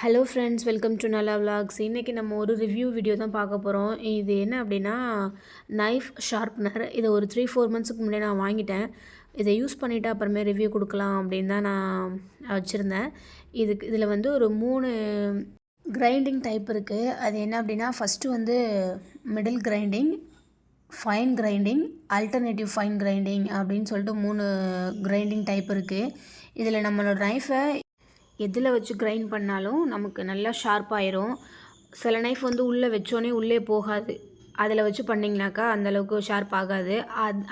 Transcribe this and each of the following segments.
Hello friends, welcome to நல்லா vlogs. இன்றைக்கி நம்ம ஒரு ரிவ்யூ வீடியோ தான் பார்க்க போகிறோம். இது என்ன அப்படின்னா, நைஃப் ஷார்ப்னர். இதை ஒரு 3-4 மந்த்ஸுக்கு முன்னாடி நான் வாங்கிட்டேன். இதை யூஸ் பண்ணிவிட்டு அப்புறமே ரிவ்யூ கொடுக்கலாம் அப்படின்னு தான் நான் வச்சுருந்தேன். இதில் வந்து ஒரு 3 கிரைண்டிங் டைப் இருக்குது. அது என்ன அப்படின்னா, ஃபஸ்ட்டு வந்து middle grinding, fine grinding, alternative fine grinding அப்படின்னு சொல்லிட்டு 3 கிரைண்டிங் டைப் இருக்குது. இதில் நம்மளோட நைஃபை எதில் வச்சு கிரைண்ட் பண்ணாலும் நமக்கு நல்லா ஷார்ப்பாயிரும். சில நைஃப் வந்து உள்ளே வச்சோடனே உள்ளே போகாது. அதில் வச்சு பண்ணிங்கனாக்கா அந்தளவுக்கு ஷார்ப் ஆகாது.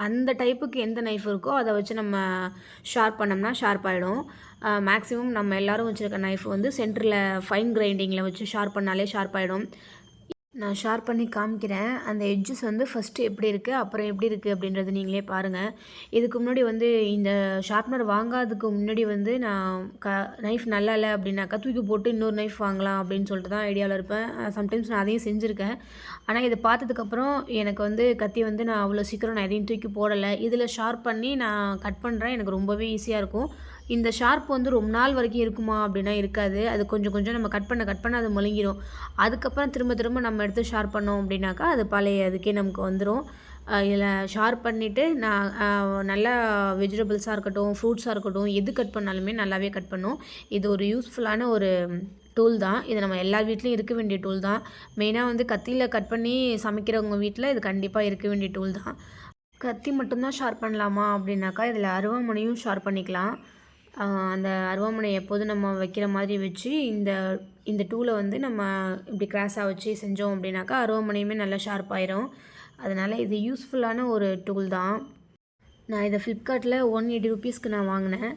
அந்த டைப்புக்கு எந்த நைஃப் இருக்கோ அதை வச்சு நம்ம ஷார்ப் பண்ணோம்னா ஷார்ப் ஆகிடும். மேக்ஸிமம் நம்ம எல்லோரும் வச்சுருக்க நைஃப் வந்து சென்டரில் ஃபைன் கிரைண்டிங்கில் வச்சு ஷார்ப் பண்ணாலே ஷார்ப் ஆகிடும். நான் ஷேர் பண்ணி காமிக்கிறேன். அந்த எட்ஜஸ் வந்து ஃபஸ்ட்டு எப்படி இருக்குது, அப்புறம் எப்படி இருக்குது அப்படின்றது நீங்களே பாருங்கள். இதுக்கு முன்னாடி வந்து இந்த ஷார்ப்னர் வாங்காததுக்கு முன்னாடி வந்து நான் நைஃப் நல்லா இல்லை அப்படின்னாக்கா தூக்கி போட்டு இன்னொரு நைஃப் வாங்கலாம் அப்படின்னு சொல்லிட்டு தான் ஐடியாவில் இருப்பேன். சம்டைம்ஸ் நான் அதையும் செஞ்சுருக்கேன். ஆனால் இதை பார்த்ததுக்கப்புறம் எனக்கு வந்து கத்தி வந்து நான் அவ்வளோ சீக்கிரம் நான் எதையும் தூக்கி போடலை. இதில் ஷார்ப் பண்ணி நான் கட் பண்ணுறேன். எனக்கு ரொம்பவே ஈஸியாக இருக்கும். இந்த ஷார்ப் வந்து ரொம்ப நாள் வரைக்கும் இருக்குமா அப்படின்னா இருக்காது. அது கொஞ்சம் கொஞ்சம் நம்ம கட் பண்ண அது மழுங்கிடும். அதுக்கப்புறம் திரும்ப நம்ம எடுத்து ஷார்ப் பண்ணோம் அப்படின்னாக்கா அது பழைய அதுக்கே நமக்கு வந்துடும். இதில் ஷார்ப் பண்ணிவிட்டு நான் நல்லா வெஜிடபிள்ஸாக இருக்கட்டும், ஃப்ரூட்ஸாக இருக்கட்டும், எது கட் பண்ணாலுமே நல்லாவே கட் பண்ணும். இது ஒரு யூஸ்ஃபுல்லான ஒரு டூல் தான். இது நம்ம எல்லார் வீட்லேயும் இருக்க வேண்டிய டூல் தான். மெயினாக வந்து கத்தியில் கட் பண்ணி சமைக்கிறவங்க வீட்டில் இது கண்டிப்பாக இருக்க வேண்டிய டூல் தான். கத்தி மட்டும்தான் ஷார்ப் பண்ணலாமா அப்படின்னாக்கா இதில் அருவாமனையும் ஷார்ப் பண்ணிக்கலாம். அந்த அருவாமனை எப்போதும் நம்ம வைக்கிற மாதிரி வச்சு இந்த டூலை வந்து நம்ம இப்படி கிராஸாக வச்சு செஞ்சோம் அப்படின்னாக்கா அருவாமனையுமே நல்லா ஷார்ப் ஆயிரும். அதனால் இது யூஸ்ஃபுல்லான ஒரு டூல் தான். நான் இதை ஃப்ளிப்கார்ட்டில் 180 ரூபீஸ்க்கு நான் வாங்கினேன்.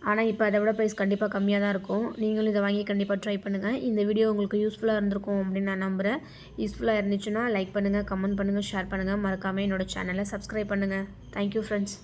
ஆனால் இப்போ அதை விட ப்ரைஸ் கண்டிப்பாக கம்மியாக தான் இருக்கும். நீங்களும் இதை வாங்கி கண்டிப்பாக ட்ரை பண்ணுங்கள். இந்த வீடியோ உங்களுக்கு யூஸ்ஃபுல்லாக இருந்திருக்கும் அப்படின்னு நான் நம்புகிறேன். யூஸ்ஃபுல்லாக இருந்துச்சுன்னா லைக் பண்ணுங்கள், கமெண்ட் பண்ணுங்கள், ஷேர் பண்ணுங்கள். மறக்காமல் என்னோடய சேனலை சப்ஸ்கிரைப் பண்ணுங்கள். Thank you friends.